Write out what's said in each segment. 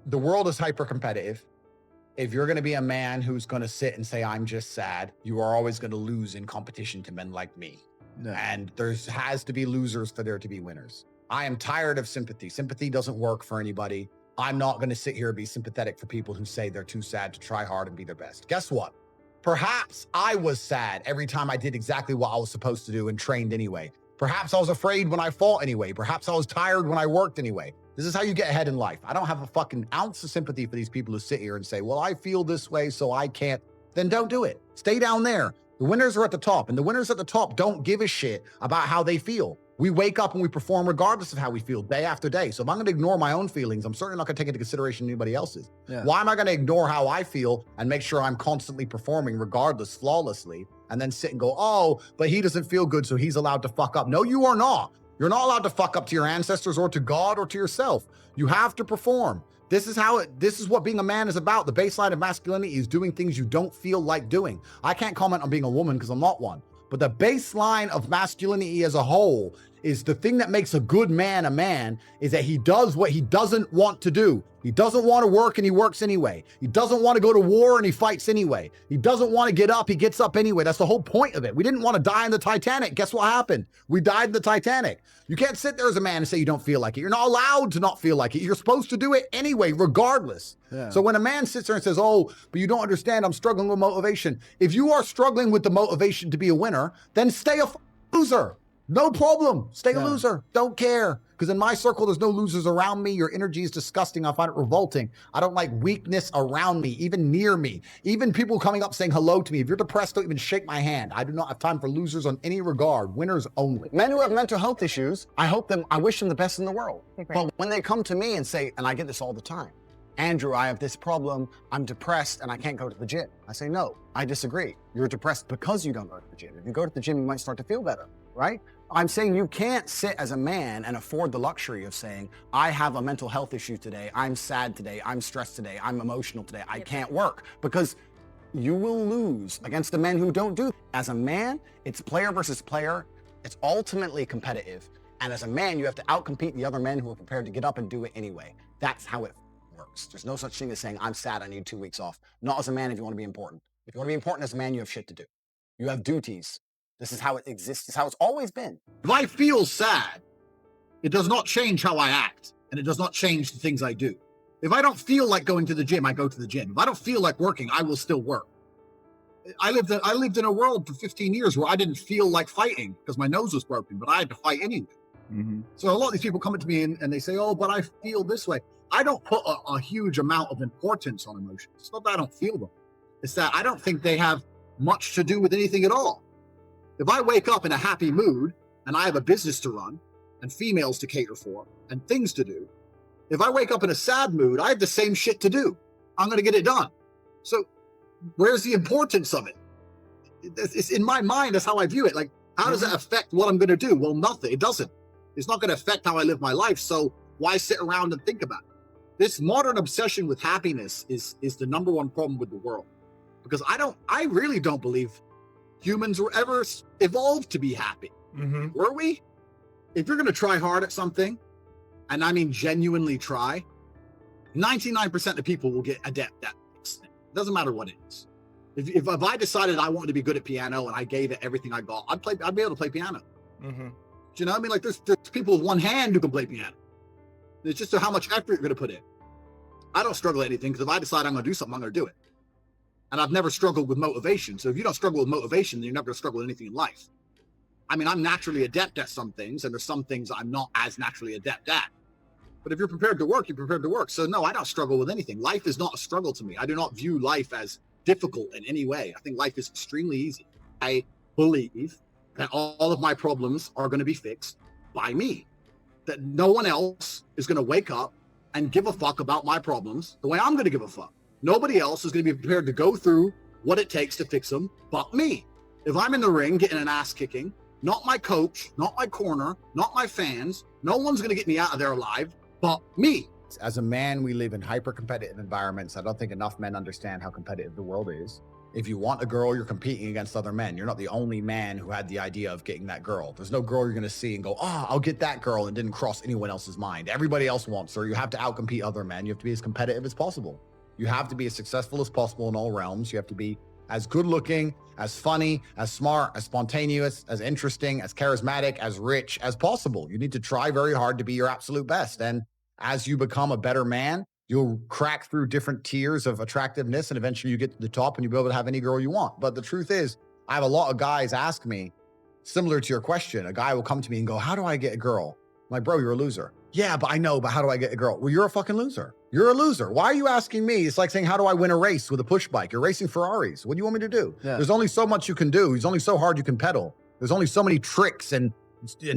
The world is hyper competitive. If you're going to be a man who's going to sit and say, I'm just sad, you are always going to lose in competition to men like me. And there has to be losers for there to be winners. I am tired of sympathy. Sympathy doesn't work for anybody. I'm not going to sit here and be sympathetic for people who say they're too sad to try hard and be their best. Guess what? Perhaps I was sad every time I did exactly what I was supposed to do and trained anyway. Perhaps I was afraid when I fought anyway. Perhaps I was tired when I worked anyway. This is how you get ahead in life. I don't have a fucking ounce of sympathy for these people who sit here and say, well, I feel this way, so I can't. Then don't do it. Stay down there. The winners are at the top, and the winners at the top don't give a shit about how they feel. We wake up and we perform regardless of how we feel day after day. So if I'm going to ignore my own feelings, I'm certainly not going to take into consideration anybody else's. Yeah. Why am I going to ignore how I feel and make sure I'm constantly performing regardless, flawlessly, and then sit and go, oh, but he doesn't feel good, so he's allowed to fuck up. No, you are not. You're not allowed to fuck up to your ancestors or to God or to yourself. You have to perform. This is what being a man is about. The baseline of masculinity is doing things you don't feel like doing. I can't comment on being a woman because I'm not one. But the baseline of masculinity as a whole is the thing that makes a good man a man is that he does what he doesn't want to do. He doesn't want to work and he works anyway. He doesn't want to go to war and he fights anyway. He doesn't want to get up, he gets up anyway. That's the whole point of it. We didn't want to die in the Titanic. Guess what happened? We died in the Titanic. You can't sit there as a man and say you don't feel like it. You're not allowed to not feel like it. You're supposed to do it anyway, regardless. Yeah. So when a man sits there and says, oh, but you don't understand, I'm struggling with motivation. If you are struggling with the motivation to be a winner, then stay a loser. No problem. Stay a loser. Don't care. Because in my circle, there's no losers around me. Your energy is disgusting. I find it revolting. I don't like weakness around me, even near me. Even people coming up saying hello to me. If you're depressed, don't even shake my hand. I do not have time for losers on any regard. Winners only. Men who have mental health issues, I wish them the best in the world. But when they come to me and say, and I get this all the time, Andrew, I have this problem. I'm depressed and I can't go to the gym. I say, no, I disagree. You're depressed because you don't go to the gym. If you go to the gym, you might start to feel better, right? I'm saying you can't sit as a man and afford the luxury of saying, I have a mental health issue today. I'm sad today. I'm stressed today. I'm emotional today. I can't work, because you will lose against the men who don't do that. As a man, it's player versus player. It's ultimately competitive. And as a man, you have to outcompete the other men who are prepared to get up and do it anyway. That's how it works. There's no such thing as saying, I'm sad, I need 2 weeks off. Not as a man if you want to be important. If you want to be important as a man, you have shit to do. You have duties. This is how it exists. This is how it's always been. If I feel sad, it does not change how I act, and it does not change the things I do. If I don't feel like going to the gym, I go to the gym. If I don't feel like working, I will still work. I lived in a world for 15 years where I didn't feel like fighting because my nose was broken, but I had to fight anyway. Mm-hmm. So a lot of these people come up to me and they say, oh, but I feel this way. I don't put a huge amount of importance on emotions. It's not that I don't feel them. It's that I don't think they have much to do with anything at all. If I wake up in a happy mood and I have a business to run and females to cater for and things to do, if I wake up in a sad mood, I have the same shit to do. I'm going to get it done. So where's the importance of it? It's in my mind, that's how I view it. Like, how does that affect what I'm going to do? Well, nothing. It doesn't. It's not going to affect how I live my life. So why sit around and think about it? This modern obsession with happiness is the number one problem with the world. Because I really don't believe humans were ever evolved to be happy. Mm-hmm. Were we? If you're going to try hard at something, and I mean genuinely try, 99% of people will get adept at it. It doesn't matter what it is. If I decided I wanted to be good at piano and I gave it everything I got, I'd be able to play piano. Mm-hmm. Do you know what I mean? Like there's people with one hand who can play piano. It's just how much effort you're going to put in. I don't struggle at anything because if I decide I'm going to do something, I'm going to do it. And I've never struggled with motivation. So if you don't struggle with motivation, then you're never going to struggle with anything in life. I mean, I'm naturally adept at some things, and there's some things I'm not as naturally adept at. But if you're prepared to work, you're prepared to work. So no, I don't struggle with anything. Life is not a struggle to me. I do not view life as difficult in any way. I think life is extremely easy. I believe that all of my problems are going to be fixed by me. That no one else is going to wake up and give a fuck about my problems the way I'm going to give a fuck. Nobody else is going to be prepared to go through what it takes to fix them but me. If I'm in the ring getting an ass kicking, not my coach, not my corner, not my fans, no one's going to get me out of there alive but me. As a man, we live in hyper-competitive environments. I don't think enough men understand how competitive the world is. If you want a girl, you're competing against other men. You're not the only man who had the idea of getting that girl. There's no girl you're going to see and go, oh, I'll get that girl, and didn't cross anyone else's mind. Everybody else wants her. You have to outcompete other men. You have to be as competitive as possible. You have to be as successful as possible in all realms. You have to be as good looking, as funny, as smart, as spontaneous, as interesting, as charismatic, as rich as possible. You need to try very hard to be your absolute best. And as you become a better man, you'll crack through different tiers of attractiveness, and eventually you get to the top and you'll be able to have any girl you want. But the truth is, I have a lot of guys ask me, similar to your question, a guy will come to me and go, how do I get a girl? I'm like, bro, you're a loser. Yeah, but I know, but how do I get a girl? Well, you're a fucking loser. You're a loser. Why are you asking me? It's like saying, how do I win a race with a push bike? You're racing Ferraris. What do you want me to do? Yeah. There's only so much you can do. There's only so hard you can pedal. There's only so many tricks and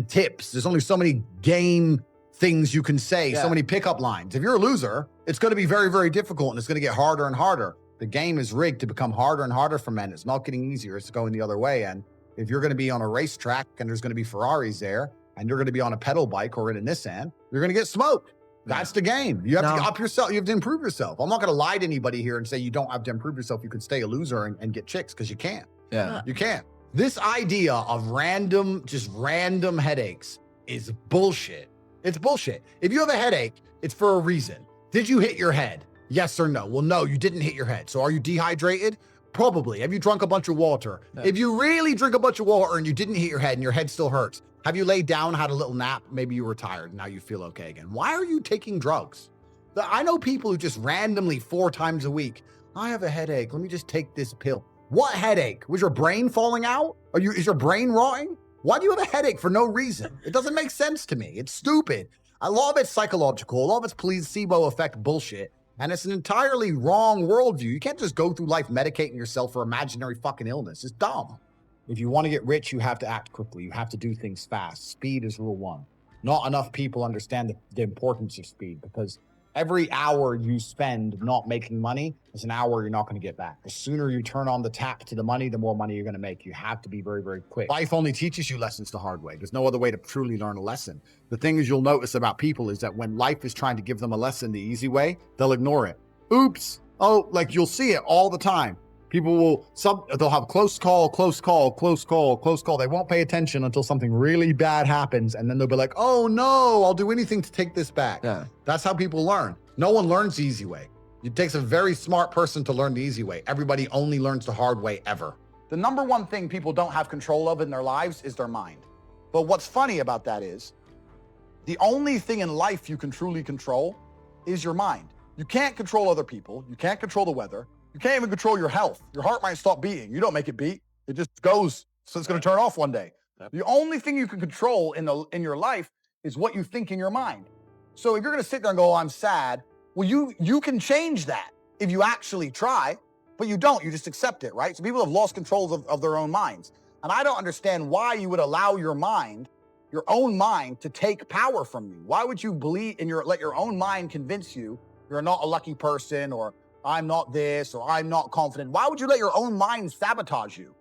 tips. There's only so many game things you can say, so many pickup lines. If you're a loser, it's going to be very, very difficult, and it's going to get harder and harder. The game is rigged to become harder and harder for men. It's not getting easier. It's going the other way. And if you're going to be on a racetrack and there's going to be Ferraris there, and you're going to be on a pedal bike or in a Nissan, you're going to get smoked. That's the game. You have to up yourself. You have to improve yourself. I'm not going to lie to anybody here and say you don't have to improve yourself. You can stay a loser and get chicks, because you can't. Yeah, you can't. This idea of just random headaches is bullshit. It's bullshit. If you have a headache, it's for a reason. Did you hit your head? Yes or no? Well, no, you didn't hit your head. So are you dehydrated? Probably. Have you drunk a bunch of water? Yeah. If you really drink a bunch of water and you didn't hit your head and your head still hurts, have you laid down, had a little nap? Maybe you were tired and now you feel okay again. Why are you taking drugs? I know people who just randomly 4 times a week, I have a headache. Let me just take this pill. What headache? Was your brain falling out? Is your brain rotting? Why do you have a headache for no reason? It doesn't make sense to me. It's stupid. A lot of it's psychological. A lot of it's placebo effect bullshit. And it's an entirely wrong worldview. You can't just go through life medicating yourself for imaginary fucking illness. It's dumb. If you want to get rich, you have to act quickly. You have to do things fast. Speed is rule 1. Not enough people understand the importance of speed, because every hour you spend not making money is an hour you're not going to get back. The sooner you turn on the tap to the money, the more money you're going to make. You have to be very, very quick. Life only teaches you lessons the hard way. There's no other way to truly learn a lesson. The thing is, you'll notice about people is that when life is trying to give them a lesson the easy way, they'll ignore it. Oops. Oh, like you'll see it all the time. People they'll have close call. They won't pay attention until something really bad happens. And then they'll be like, oh no, I'll do anything to take this back. Yeah. That's how people learn. No one learns the easy way. It takes a very smart person to learn the easy way. Everybody only learns the hard way ever. The number one thing people don't have control of in their lives is their mind. But what's funny about that is the only thing in life you can truly control is your mind. You can't control other people. You can't control the weather. You can't even control your health. Your heart might stop beating. You don't make it beat. It just goes. So it's going to turn off one day. The only thing you can control in your life is what you think in your mind. So if you're going to sit there and go, oh, I'm sad, well, you can change that if you actually try, but you don't. You just accept it, right? So people have lost control of their own minds. And I don't understand why you would allow your own mind, to take power from you. Why would you let your own mind convince you you're not a lucky person, or I'm not this, or I'm not confident? Why would you let your own mind sabotage you?